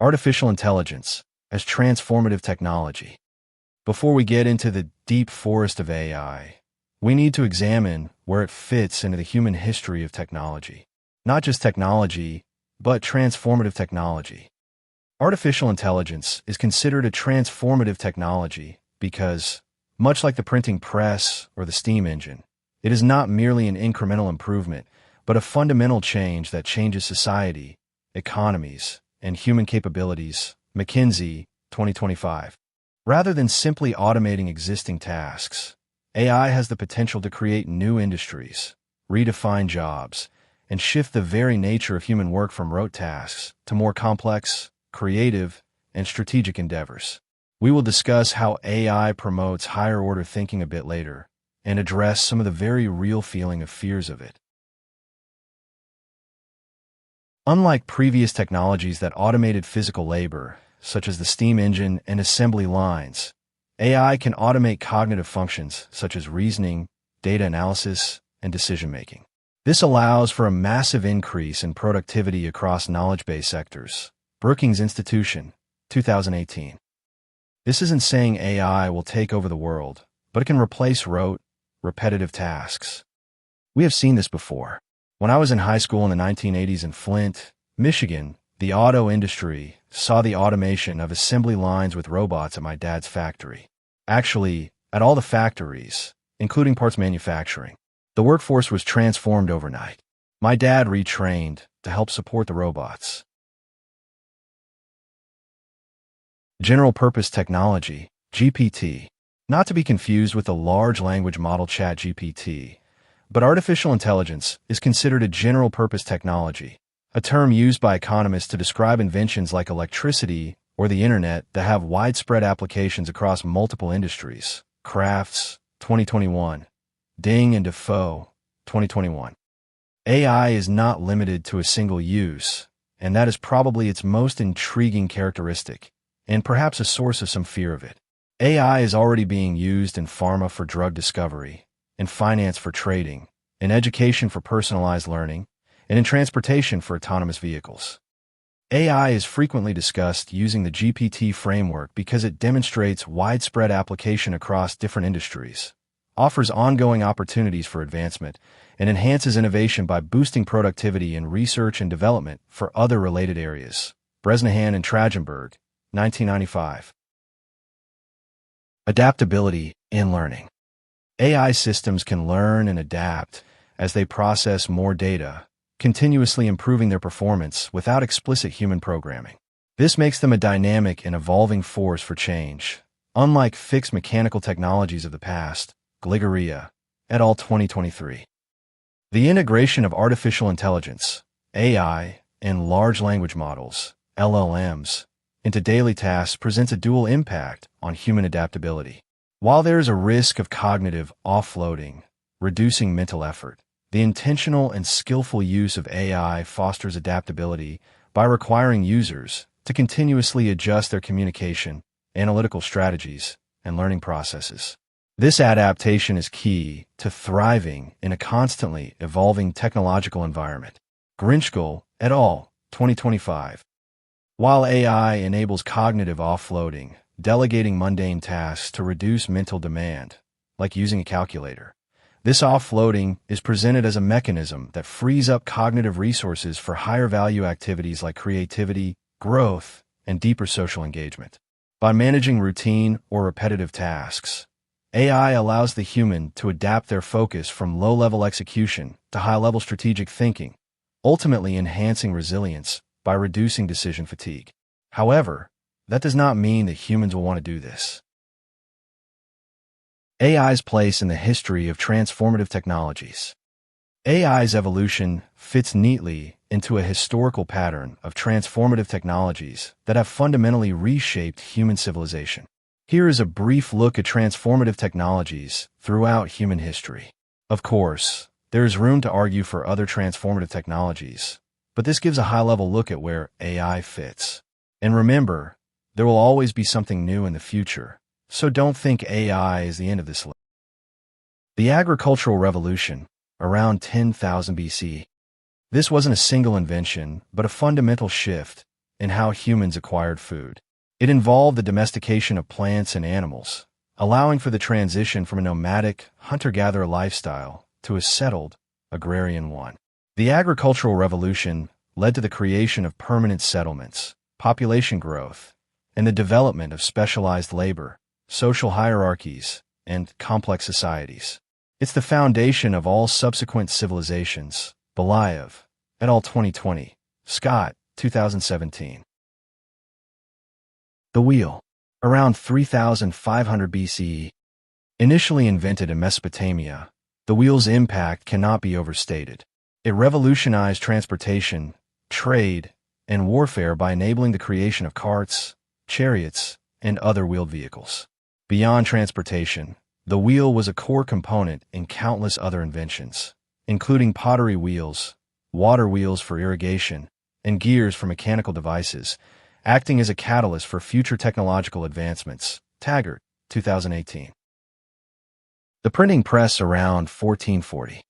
artificial intelligence as transformative technology. Before we get into the deep forest of AI, we need to examine where it fits into the human history of technology. Not just technology, but transformative technology. Artificial intelligence is considered a transformative technology because, much like the printing press or the steam engine, it is not merely an incremental improvement, but a fundamental change that changes society, economies, and human capabilities. McKinsey, 2025. Rather than simply automating existing tasks, AI has the potential to create new industries, redefine jobs, and shift the very nature of human work from rote tasks to more complex, creative, and strategic endeavors. We will discuss how AI promotes higher-order thinking a bit later and address some of the very real feeling of fears of it. Unlike previous technologies that automated physical labor, such as the steam engine and assembly lines, AI can automate cognitive functions such as reasoning, data analysis, and decision-making. This allows for a massive increase in productivity across knowledge-based sectors. Brookings Institution, 2018. This isn't saying AI will take over the world, but it can replace rote, repetitive tasks. We have seen this before. When I was in high school in the 1980s in Flint, Michigan, the auto industry saw the automation of assembly lines with robots at my dad's factory. Actually, at all the factories, including parts manufacturing, the workforce was transformed overnight. My dad retrained to help support the robots. General-purpose technology, GPT. Not to be confused with the large language model ChatGPT, but artificial intelligence is considered a general-purpose technology, a term used by economists to describe inventions like electricity or the internet that have widespread applications across multiple industries. Crafts, 2021. Ding and Defoe, 2021. AI is not limited to a single use, and that is probably its most intriguing characteristic, and perhaps a source of some fear of it. AI is already being used in pharma for drug discovery, in finance for trading, in education for personalized learning, and in transportation for autonomous vehicles. AI is frequently discussed using the GPT framework because it demonstrates widespread application across different industries, offers ongoing opportunities for advancement, and enhances innovation by boosting productivity in research and development for other related areas. Bresnahan and Tragenberg, 1995. Adaptability in learning. AI systems can learn and adapt as they process more data, continuously improving their performance without explicit human programming. This makes them a dynamic and evolving force for change. Unlike fixed mechanical technologies of the past, Gligeria, et al. 2023. The integration of artificial intelligence, AI, and large language models, LLMs, into daily tasks presents a dual impact on human adaptability. While there is a risk of cognitive offloading, reducing mental effort, the intentional and skillful use of AI fosters adaptability by requiring users to continuously adjust their communication, analytical strategies, and learning processes. This adaptation is key to thriving in a constantly evolving technological environment. Grinchgul, et al., 2025. While AI enables cognitive offloading, delegating mundane tasks to reduce mental demand, like using a calculator, this offloading is presented as a mechanism that frees up cognitive resources for higher value activities like creativity, growth, and deeper social engagement. By managing routine or repetitive tasks, AI allows the human to adapt their focus from low-level execution to high-level strategic thinking, ultimately enhancing resilience by reducing decision fatigue. However, that does not mean that humans will want to do this. AI's place in the history of transformative technologies. AI's evolution fits neatly into a historical pattern of transformative technologies that have fundamentally reshaped human civilization. Here is a brief look at transformative technologies throughout human history. Of course, there is room to argue for other transformative technologies, but this gives a high-level look at where AI fits. And remember, there will always be something new in the future, so don't think AI is the end of this list. The agricultural revolution, around 10,000 BC. This wasn't a single invention, but a fundamental shift in how humans acquired food. It involved the domestication of plants and animals, allowing for the transition from a nomadic, hunter-gatherer lifestyle to a settled, agrarian one. The agricultural revolution led to the creation of permanent settlements, population growth, and the development of specialized labor, social hierarchies, and complex societies. It's the foundation of all subsequent civilizations. Belayev, et al. 2020. Scott, 2017. The wheel. Around 3500 BCE. Initially invented in Mesopotamia, the wheel's impact cannot be overstated. It revolutionized transportation, trade, and warfare by enabling the creation of carts, chariots, and other wheeled vehicles. Beyond transportation, the wheel was a core component in countless other inventions, including pottery wheels, water wheels for irrigation, and gears for mechanical devices, acting as a catalyst for future technological advancements. Taggart, 2018. The printing press around 1440.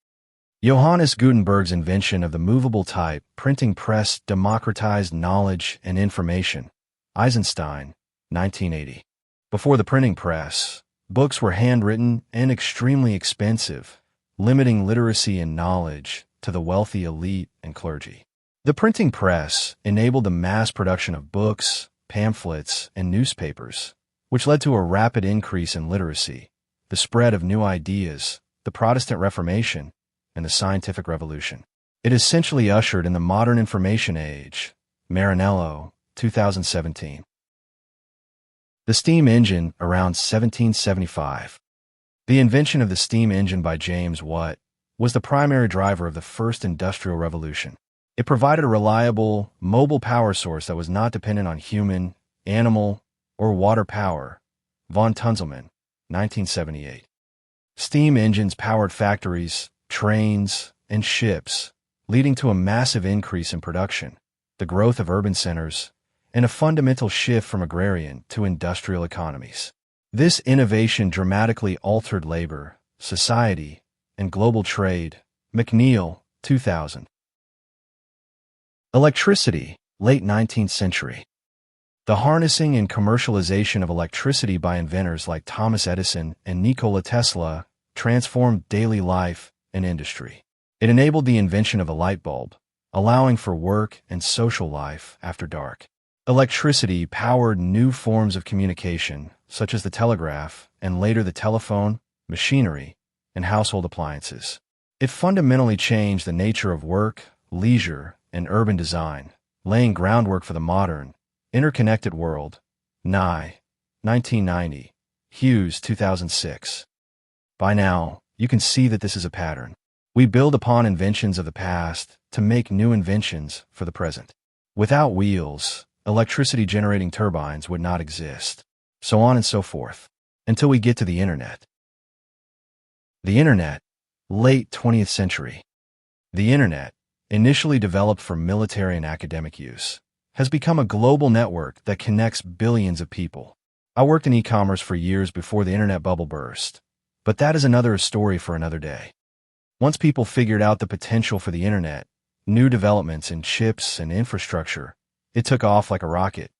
Johannes Gutenberg's invention of the movable type printing press democratized knowledge and information. Eisenstein, 1980. Before the printing press, books were handwritten and extremely expensive, limiting literacy and knowledge to the wealthy elite and clergy. The printing press enabled the mass production of books, pamphlets, and newspapers, which led to a rapid increase in literacy, the spread of new ideas, the Protestant Reformation, and the scientific revolution. It essentially ushered in the modern information age. Marinello, 2017. The steam engine around 1775. The invention of the steam engine by James Watt was the primary driver of the first industrial revolution. It provided a reliable, mobile power source that was not dependent on human, animal, or water power. Von Tunzelmann, 1978. Steam engines powered factories, trains, and ships, leading to a massive increase in production, the growth of urban centers, and a fundamental shift from agrarian to industrial economies. This innovation dramatically altered labor, society, and global trade. McNeil, 2000. Electricity, late 19th century. The harnessing and commercialization of electricity by inventors like Thomas Edison and Nikola Tesla transformed daily life and industry. It enabled the invention of the light bulb, allowing for work and social life after dark. Electricity powered new forms of communication, such as the telegraph and later the telephone, machinery, and household appliances. It fundamentally changed the nature of work, leisure, and urban design, laying groundwork for the modern, interconnected world. Nye, 1990. Hughes, 2006. By now, you can see that this is a pattern. We build upon inventions of the past to make new inventions for the present. Without wheels, electricity-generating turbines would not exist, so on and so forth, until we get to the Internet. The Internet, late 20th century. The Internet, initially developed for military and academic use, has become a global network that connects billions of people. I worked in e-commerce for years before the Internet bubble burst, but that is another story for another day. Once people figured out the potential for the Internet, new developments in chips and infrastructure, it took off like a rocket.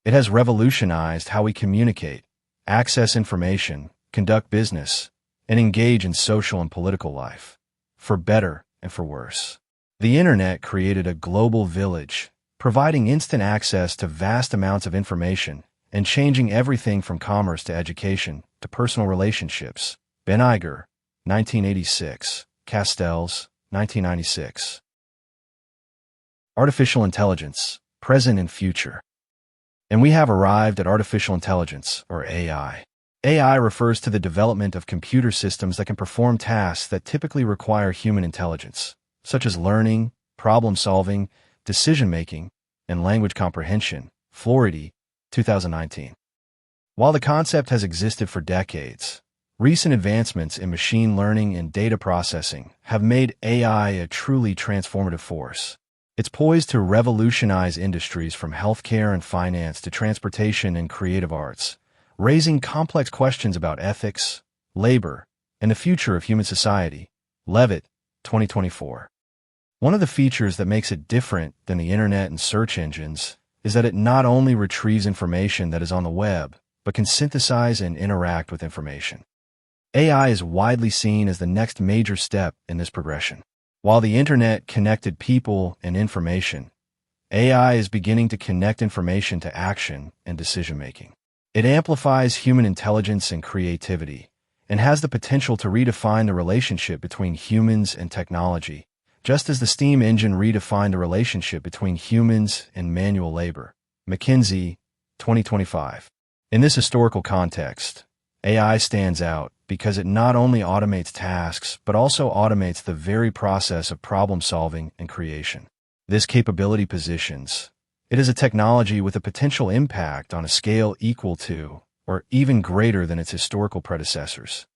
It has revolutionized how we communicate, access information, conduct business, and engage in social and political life, for better and for worse. The Internet created a global village, providing instant access to vast amounts of information and changing everything from commerce to education to personal relationships. Ben Iger, 1986. Castells, 1996. Artificial intelligence, present and future. And we have arrived at artificial intelligence, or AI. AI refers to the development of computer systems that can perform tasks that typically require human intelligence, such as learning, problem-solving, decision-making, and language comprehension. Floridi, 2019. While the concept has existed for decades, recent advancements in machine learning and data processing have made AI a truly transformative force. It's poised to revolutionize industries from healthcare and finance to transportation and creative arts, raising complex questions about ethics, labor, and the future of human society. Levitt, 2024. One of the features that makes it different than the Internet and search engines is that it not only retrieves information that is on the web, but can synthesize and interact with information. AI is widely seen as the next major step in this progression. While the internet connected people and information, AI is beginning to connect information to action and decision-making. It amplifies human intelligence and creativity, and has the potential to redefine the relationship between humans and technology, just as the steam engine redefined the relationship between humans and manual labor. McKinsey, 2025. In this historical context, AI stands out because it not only automates tasks, but also automates the very process of problem-solving and creation. This capability positions it as a technology with a potential impact on a scale equal to or even greater than its historical predecessors.